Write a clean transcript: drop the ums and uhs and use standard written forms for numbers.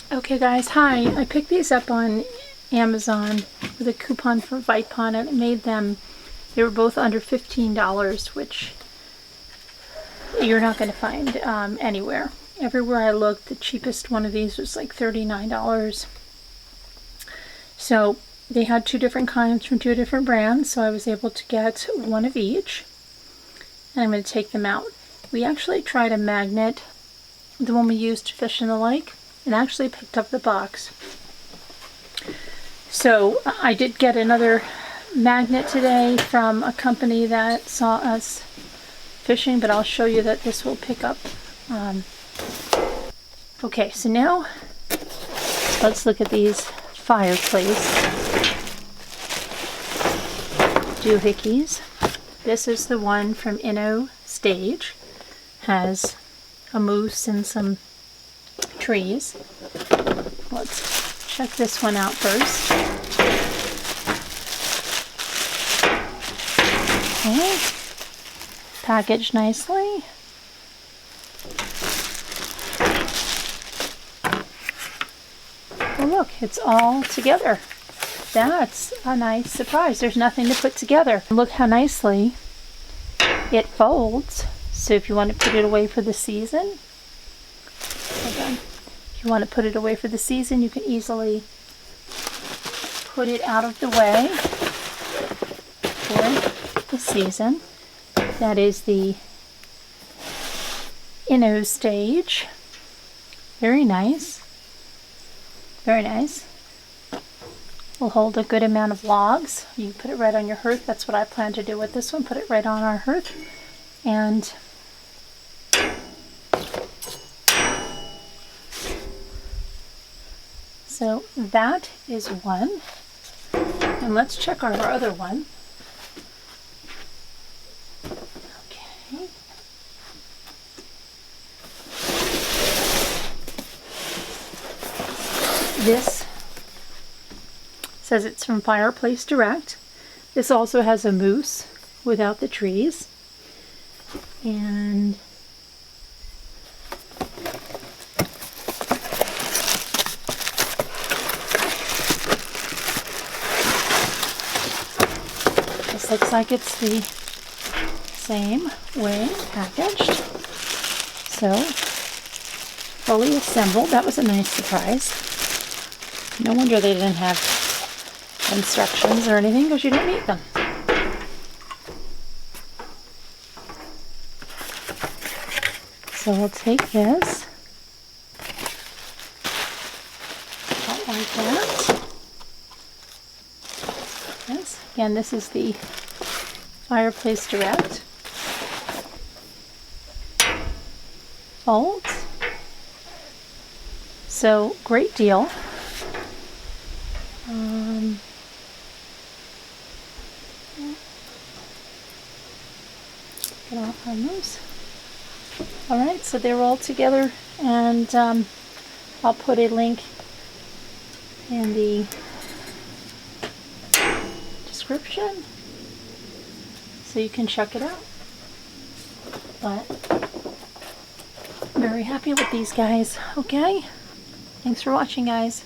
Okay guys, hi. I picked these up on Amazon with a coupon for Vipon, and it made them, they were both under $15, which you're not going to find anywhere. Everywhere I looked, the cheapest one of these was like $39. So they had two different kinds from two different brands, so I was able to get one of each. And I'm going to take them out. We actually tried a magnet, the one we used to fish in the lake, and actually picked up the box. So I did get another magnet today from a company that saw us fishing, but I'll show you that this will pick up. Okay, so now let's look at these Fireplace doohickeys. This is the one from Inno Stage. Has a moose and some trees. Let's check this one out first. Okay, packaged nicely. Oh look, it's all together. That's a nice surprise. There's nothing to put together. Look how nicely it folds. So if you want to put it away for the season, if you want to put it away for the season, you can easily put it out of the way for the season. That is the Inno Stage. Very nice. Very nice. Will hold a good amount of logs. You put it right on your hearth. That's what I plan to do with this one. Put it right on our hearth. And so that is one. And let's check our other one. Okay. This says it's from Fireplace Direct. This also has a moose without the trees. And this looks like it's the same way packaged. So, fully assembled. That was a nice surprise. No wonder they didn't have instructions or anything, because you don't need them. So we'll take this, out like that. Yes, again, this is the Fireplace Direct. Folds. So great deal. Get off on those. Alright, so they're all together, and I'll put a link in the description so you can check it out. But very happy with these guys. Okay, thanks for watching, guys.